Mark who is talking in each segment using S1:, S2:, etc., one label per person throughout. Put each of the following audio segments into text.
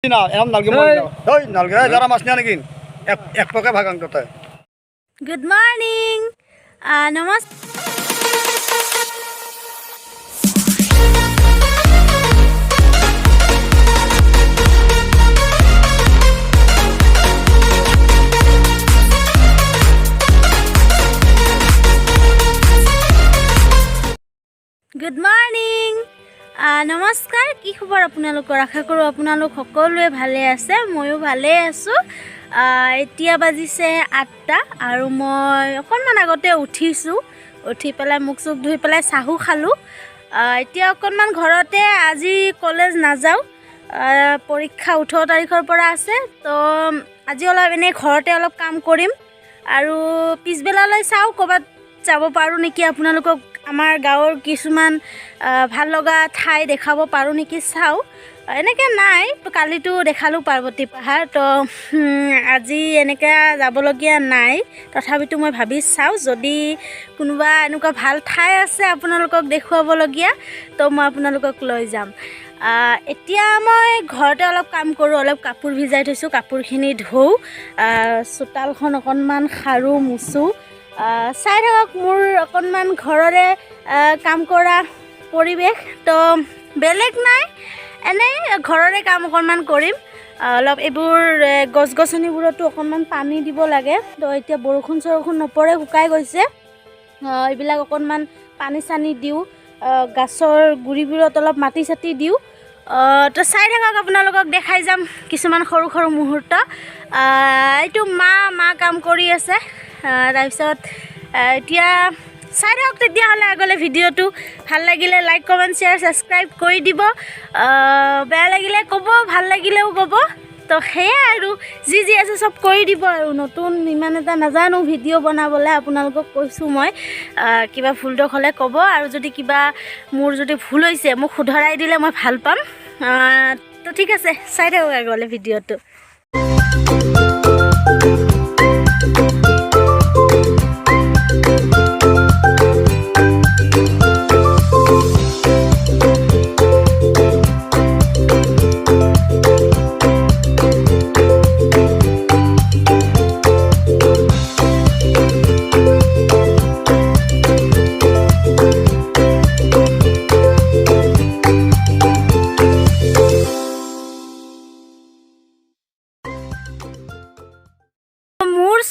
S1: না এরকম নালগে ওই নালগে যারা মাছ নিয়ে নাকি এক পকে ভাগাং তো তাই
S2: গুড মর্নিং নমস্কার গুড মৰ্ণিং নমস্কাৰ কি খবৰ আপোনালোকৰ আশা কৰোঁ আপোনালোক সকলোৱে ভালে আছে ময়ো ভালে আছোঁ এতিয়া বাজিছে 8টা আৰু মই অকণমান আগতে উঠিছোঁ উঠি পেলাই মুখ চুখ ধুই পেলাই চাহু খালোঁ এতিয়া অকণমান ঘৰতে আজি কলেজ নাযাওঁ পৰীক্ষা 18 তাৰিখৰ পৰা আছে তো আজি অলপ এনেই ঘৰতে অলপ কাম কৰিম আৰু পিছবেলালৈ চাওঁ ক'ৰবাত যাব পাৰোঁ নেকি আপোনালোকক আমাৰ গাঁৱৰ কিছুমান ভাল লগা ঠাই দেখাব পাৰোঁ নেকি চাওঁ এনেকৈ নাই কালিতো দেখালোঁ পাৰ্বতী পাহাৰ তো আজি এনেকৈ যাবলগীয়া নাই তথাপিতো মই ভাবি চাওঁ যদি কোনোবা এনেকুৱা ভাল ঠাই আছে আপোনালোকক দেখুৱাবলগীয়া তো মই আপোনালোকক লৈ যাম এতিয়া মই ঘৰতে অলপ কাম কৰোঁ অলপ কাপোৰ ভিজাই থৈছোঁ কাপোৰখিনি ধুওঁ চোতালখন অকণমান সাৰোঁ মুচোঁ চাই থাকক মোৰ অকণমান ঘৰৰে কাম কৰা পৰিৱেশ তো বেলেগ নাই এনেই ঘৰৰে কাম অকণমান কৰিম অলপ এইবোৰ গছ গছনিবোৰতো অকণমান পানী দিব লাগে তো এতিয়া বৰষুণ চৰষুণ নপৰে শুকাই গৈছে এইবিলাক অকণমান পানী চানী দিওঁ গাছৰ গুৰিবোৰত অলপ মাটি চাটি দিওঁ তো চাই থাকক আপোনালোকক দেখাই যাম কিছুমান সৰু সৰু মুহূৰ্ত এইটো মা কাম কৰি আছে তাৰপিছত এতিয়া চাই থাকক তেতিয়াহ'লে আগলৈ ভিডিঅ'টো ভাল লাগিলে লাইক কমেণ্ট শ্বেয়াৰ ছাবস্ক্ৰাইব কৰি দিব বেয়া লাগিলে ক'ব ভাল লাগিলেও ক'ব তো সেয়াই আৰু যি আছে চব কৰি দিব আৰু নতুন ইমান এটা নাজানো ভিডিঅ' বনাবলৈ আপোনালোকক কৈছোঁ মই কিবা ভুল দোষ হ'লে ক'ব আৰু যদি কিবা মোৰ যদি ভুল হৈছে মোক শুধৰাই দিলে মই ভাল পাম তো ঠিক আছে চাই থাকক আগলৈ ভিডিঅ'টো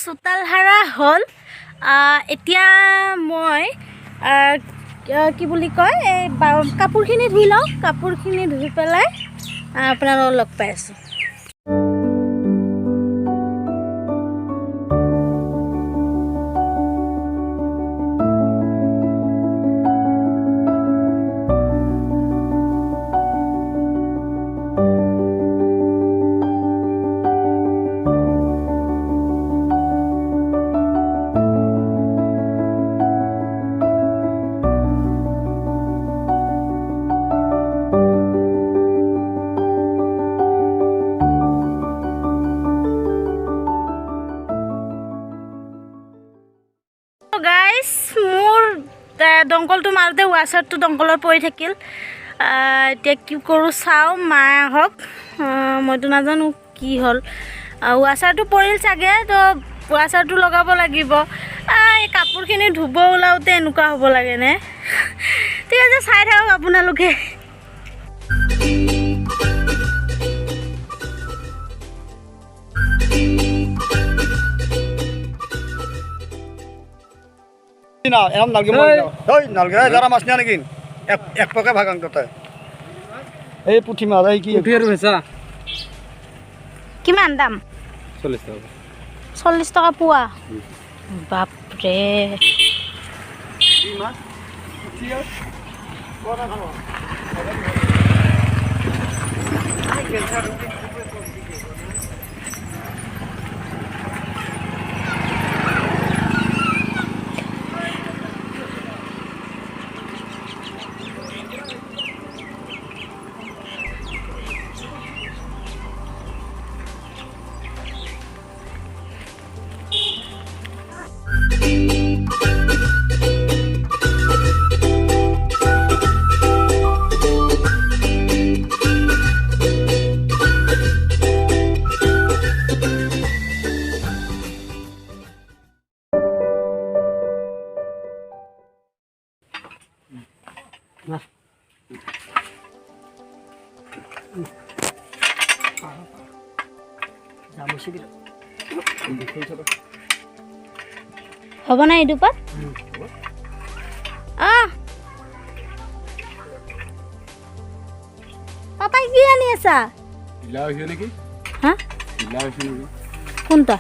S2: চোতাল সাৰা হ'ল এতিয়া মই কি বুলি কয় এই কাপোৰখিনি ধুই লওঁ কাপোৰখিনি ধুই পেলাই আপোনালোকক লগ পাই আছোঁ গাইজ মোৰ দংকলটো মাৰোঁতে ৱাছাৰটো দংকলত পৰি থাকিল এতিয়া কি কৰোঁ চাওঁ মায়ে আহক মইতো নাজানো কি হ'ল ৱাছাৰটো পৰিল চাগে তো ৱাছাৰটো লগাব লাগিব এই কাপোৰখিনি ধুব ওলাওঁতে এনেকুৱা হ'ব লাগেনে ঠিক আছে চাই থাকক আপোনালোকে
S1: না এরকম নালগে ওই নালগে যারা মাছ নিয়ে নাকি এক পকে ভাগাং তো তাই এই পুঠি মাছ এই কি
S3: পুঠি আর ভেসা
S2: কিমান দাম
S3: 40 টাকা
S2: 40 টাকা পোৱা বাপৰে
S1: কি মাছ পুঠি আর বড় খাবো আই গেলছা
S2: হ'ব নাই এইটো পাত পাপাই কি আনি আছা হা কোনটা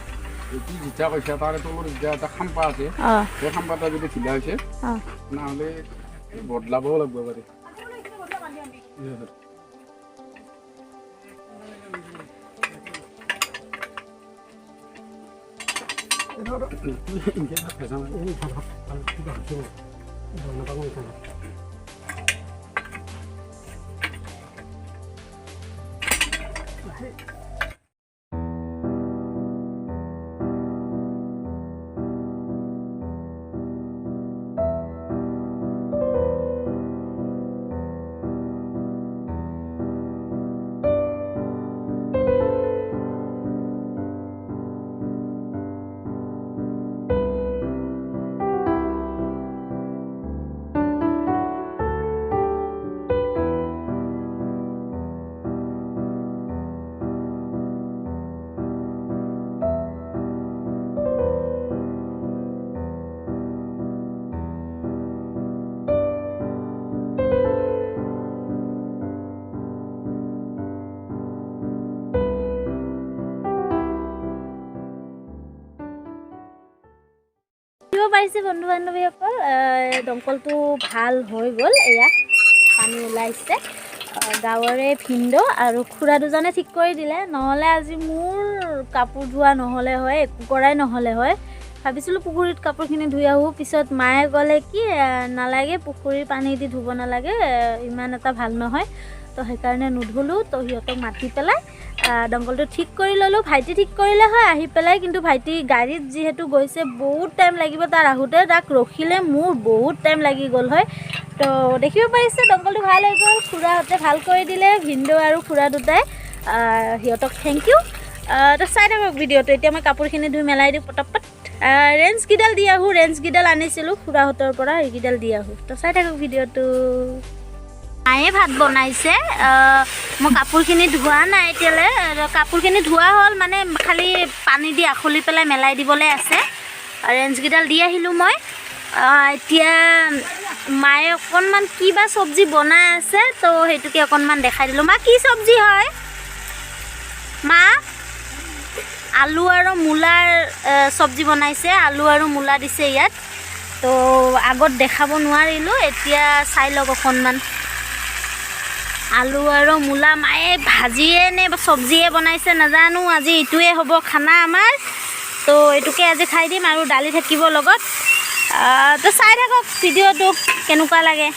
S3: বদলাবও লাগব পারে
S2: পাইছে বন্ধু বান্ধৱীসকল দমকলটো ভাল হৈ গ'ল এয়া পানী ওলাইছে গাঁৱৰে ভিনদেউ আৰু খুৰা দুজনে ঠিক কৰি দিলে নহ'লে আজি মোৰ কাপোৰ ধোৱা নহ'লে হয় একো কৰাই নহ'লে হয় ভাবিছিলোঁ পুখুৰীত কাপোৰখিনি ধুই আহোঁ পিছত মায়ে ক'লে কি নালাগে পুখুৰীৰ পানী দি ধুব নালাগে ইমান এটা ভাল নহয় তো সেইকাৰণে নুধুলোঁ তো সিহঁতক মাতি পেলাই দমকলটো ঠিক কৰি ল'লোঁ ভাইটি ঠিক কৰিলে হয় আহি পেলাই কিন্তু ভাইটি গাড়ীত যিহেতু গৈছে বহুত টাইম লাগিব তাৰ আহোঁতে তাক ৰখিলে মোৰ বহুত টাইম লাগি গ'ল হয় তো দেখিব পাৰিছে দমকলটো ভাল হৈ গ'ল খুৰাহঁতে ভাল কৰি দিলে ভিনদেউ আৰু খুৰা দুটাই সিহঁতক থেংক ইউ তো চাই থাকক ভিডিঅ'টো এতিয়া মই কাপোৰখিনি ধুই মেলাই দিওঁ পটাপট ৰেঞ্চকেইডাল দি আহোঁ ৰেঞ্চকেইডাল আনিছিলোঁ খুৰাহঁতৰ পৰা সেইকেইডাল দি আহোঁ তো চাই থাকক ভিডিঅ'টো মায়ে ভাত বনাইছে মই কাপোৰখিনি ধোৱা নাই এতিয়ালৈ কাপোৰখিনি ধোৱা হ'ল মানে খালি পানী দি আখলি পেলাই মেলাই দিবলৈ আছে ৰেঞ্চকেইডাল দি আহিলোঁ মই এতিয়া মায়ে অকণমান কিবা চব্জি বনাই আছে তো সেইটোকে অকণমান দেখাই দিলোঁ মা কি চব্জি হয় মা আলু আৰু মূলাৰ চব্জি বনাইছে আলু আৰু মূলা দিছে ইয়াত তো আগত দেখাব নোৱাৰিলোঁ এতিয়া চাই লওক অকণমান আলু আৰু মূলা মায়ে ভাজিয়ে নে চব্জিয়ে বনাইছে নাজানো আজি এইটোৱে হ'ব খানা আমাৰ তো এইটোকে আজি খাই দিম আৰু দালি থাকিব লগত তো চাই থাকক ভিডিঅ'টো কেনেকুৱা লাগে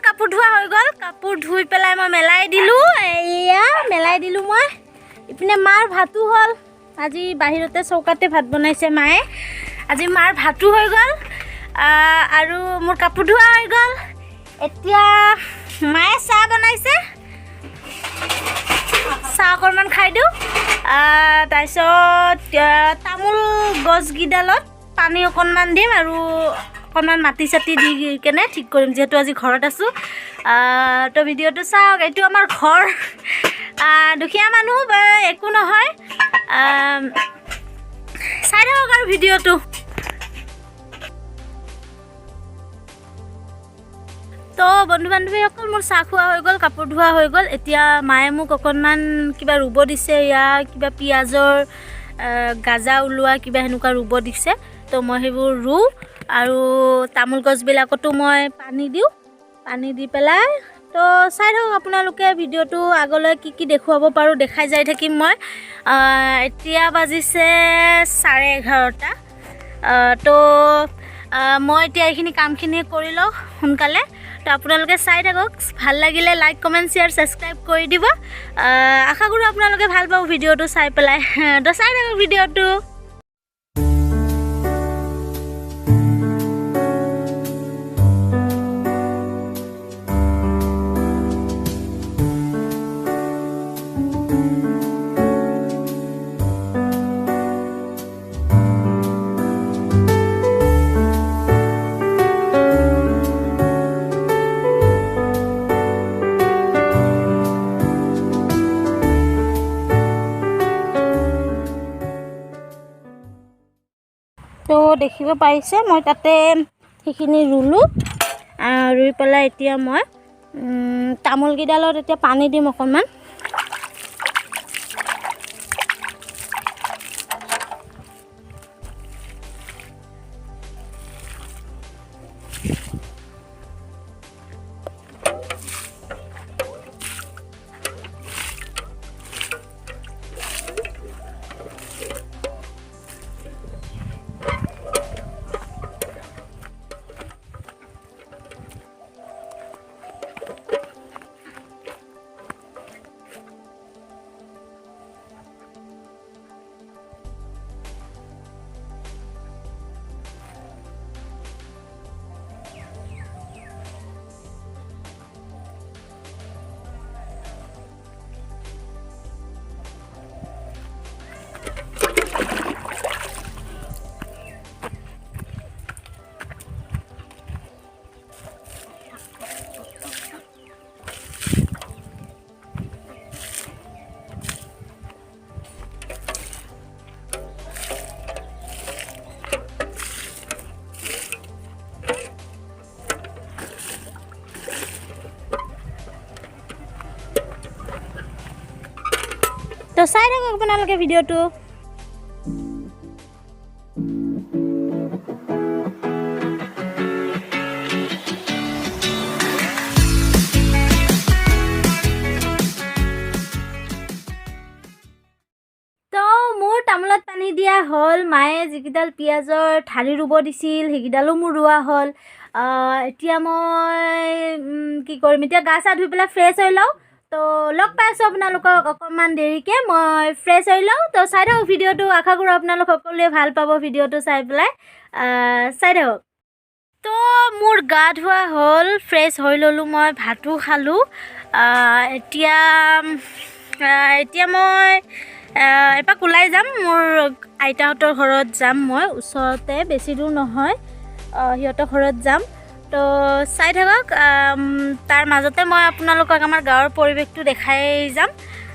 S2: কাপোৰ ধোৱা হৈ গ'ল কাপোৰ ধুই পেলাই মই মেলাই দিলোঁ এয়া মেলাই দিলোঁ মই ইপিনে মাৰ ভাতো হ'ল আজি বাহিৰতে চৌকাতে ভাত বনাইছে মায়ে আজি মাৰ ভাতো হৈ গ'ল আৰু মোৰ কাপোৰ ধোৱা হৈ গ'ল এতিয়া মায়ে চাহ বনাইছে চাহ অকণমান খাই দিওঁ তাৰপিছত তামোল গছকেইডালত পানী অকণমান দিম আৰু অকণমান মাটি চাটি দি কেনে ঠিক কৰিম যিহেতু আজি ঘৰত আছোঁ তো ভিডিঅ'টো চাওক এইটো আমাৰ ঘৰ দুখীয়া মানুহ বা একো নহয় চাই থাকক আৰু ভিডিঅ'টো তো বন্ধু বান্ধৱীসকল মোৰ চাহ খোৱা হৈ গ'ল কাপোৰ ধোৱা হৈ গ'ল এতিয়া মায়ে মোক অকণমান কিবা ৰুব দিছে ইয়াৰ কিবা পিঁয়াজৰ গাজা ওলোৱা কিবা সেনেকুৱা ৰুব দিছে তো মই সেইবোৰ ৰুওঁ আৰু তামোল গছবিলাকতো মই পানী দিওঁ পানী দি পেলাই তো চাই থাকক আপোনালোকে ভিডিঅ'টো আগলৈ কি দেখুৱাব পাৰোঁ দেখাই যাই থাকিম মই এতিয়া বাজিছে 11:30 তো মই এতিয়া এইখিনি কামখিনি কৰি লওঁ সোনকালে তো আপোনালোকে চাই থাকক ভাল লাগিলে লাইক কমেণ্ট শ্বেয়াৰ ছাবস্ক্ৰাইব কৰি দিব আশা কৰোঁ আপোনালোকে ভাল পাব ভিডিঅ'টো চাই পেলাই তো চাই থাকক ভিডিঅ'টো তো দেখিব পাৰিছে মই তাতে সেইখিনি ৰুলোঁ ৰুই পেলাই এতিয়া মই তামোলকেইডালত এতিয়া পানী দিম অকণমান তো চাই থাকক আপোনালোকে ভিডিঅ'টো মোৰ তামোলত পানী দিয়া হ'ল মায়ে যিকেইডাল পিঁয়াজৰ ঠাৰি ৰুব দিছিল সেইকেইডালো মোৰ ৰোৱা হ'ল এতিয়া মই কি কৰিম এতিয়া গা চা ধুই পেলাই ফ্ৰেছ হৈ লওঁ তো লগ পাই আছোঁ আপোনালোকক অকণমান দেৰিকৈ মই ফ্ৰেছ হৈ লওঁ তো চাই থাকক ভিডিঅ'টো আশা কৰোঁ আপোনালোক সকলোৱে ভাল পাব ভিডিঅ'টো চাই পেলাই চাই থাকক তো মোৰ গা ধোৱা হ'ল ফ্ৰেছ হৈ ল'লোঁ মই ভাতো খালোঁ এতিয়া মই এপাক ওলাই যাম মোৰ আইতাহঁতৰ ঘৰত যাম মই ওচৰতে বেছি দূৰ নহয় সিহঁতৰ ঘৰত যাম তো চাই থাকক তাৰ মাজতে মই আপোনালোকক আমাৰ গাঁৱৰ পৰিৱেশটো দেখাই যাম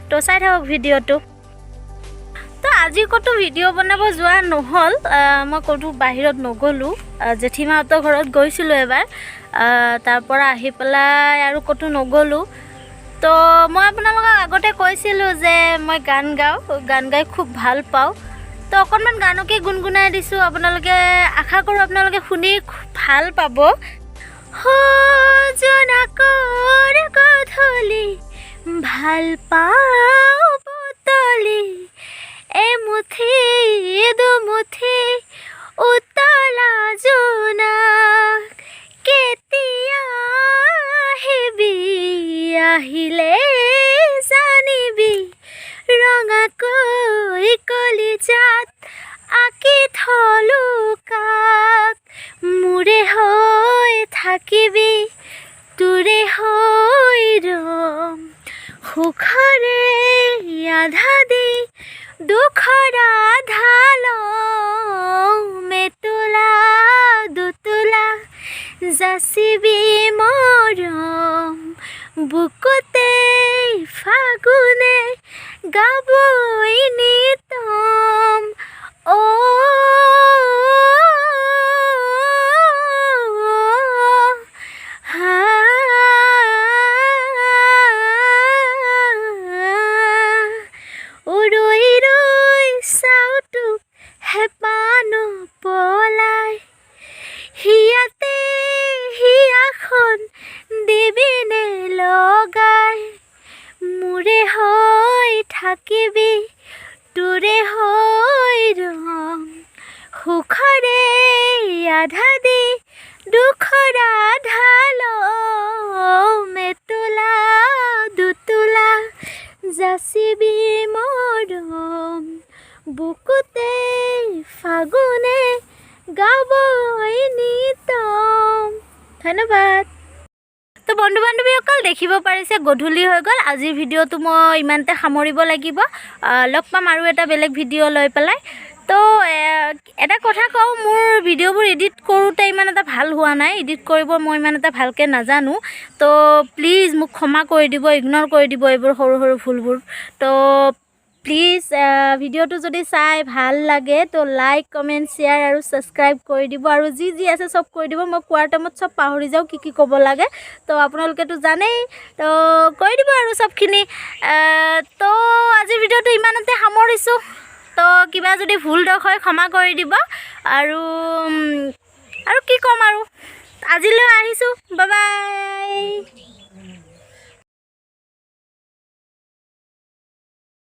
S2: তো চাই থাকক ভিডিঅ'টো তো আজি ক'তো ভিডিঅ' বনাব যোৱা নহ'ল মই ক'তো বাহিৰত নগ'লোঁ জেঠীমাহঁতৰ ঘৰত গৈছিলোঁ এবাৰ তাৰ পৰা আহি পেলাই আৰু ক'তো নগ'লোঁ তো মই আপোনালোকক আগতে কৈছিলোঁ যে মই গান গাই খুব ভাল পাওঁ তো অকণমান গানকে গুণগুণাই দিছোঁ আপোনালোকে আশা কৰোঁ আপোনালোকে শুনি ভাল পাব জোনাকৰ গধূলি ভাল পাওঁ বুটলি এমুঠি দুমুঠি উতলা জোনাক কেতিয়া আহিবি আহিলে জানিবি ৰঙাকৈ কলিজাত আঁকি থলোঁ কাক মোৰে হৈ থাকিবি তোৰে হৈ ৰম সুখৰে আধা দি দুখৰ আধা লওঁ মেতোলা দুতোলা যাচিবি মৰম বুকুতে ফাগুনে গাবই নিতম হিয়াতে হিয়াখন দিবিনে ল থাকিবি তোৰে হৈ ৰম সুখৰে আধা দি দুখৰ আধা লম এতোলা দুতোলা যাচিবি মৰম বুকুতে ফাগুনে গাবই নিতম ধন্যবাদ। তো বন্ধু বান্ধৱীসকল দেখিব পাৰিছে গধূলি হৈ গ'ল। আজিৰ ভিডিঅ'টো মই ইমানতে সামৰিব লাগিব। লগ পাম আৰু এটা বেলেগ ভিডিঅ' লৈ পেলাই। তো এটা কথা কওঁ, মোৰ ভিডিঅ'বোৰ এডিট কৰোঁতে ইমান এটা ভাল হোৱা নাই, এডিট কৰিব মই ইমান এটা ভালকৈ নাজানো। তো প্লিজ মোক ক্ষমা কৰি দিব, ইগন'ৰ কৰি দিব এইবোৰ সৰু সৰু ভুলবোৰ। তো প্লিজ ভিডিঅ'টো যদি চাই ভাল লাগে তো লাইক কমেণ্ট শ্বেয়াৰ আৰু ছাবস্ক্ৰাইব কৰি দিব, আৰু যি যি আছে চব কৰি দিব। মই কোৱাৰ টাইমত চব পাহৰি যাওঁ কি কি ক'ব লাগে, তো আপোনালোকেতো জানেই, তো কৰি দিব আৰু চবখিনি। তো আজিৰ ভিডিঅ'টো ইমানতে সামৰিছোঁ। তো কিবা যদি ভুল দোষ হয় ক্ষমা কৰি দিব, আৰু কি ক'ম আৰু আজিলৈ আহিছোঁ, বাই বাই।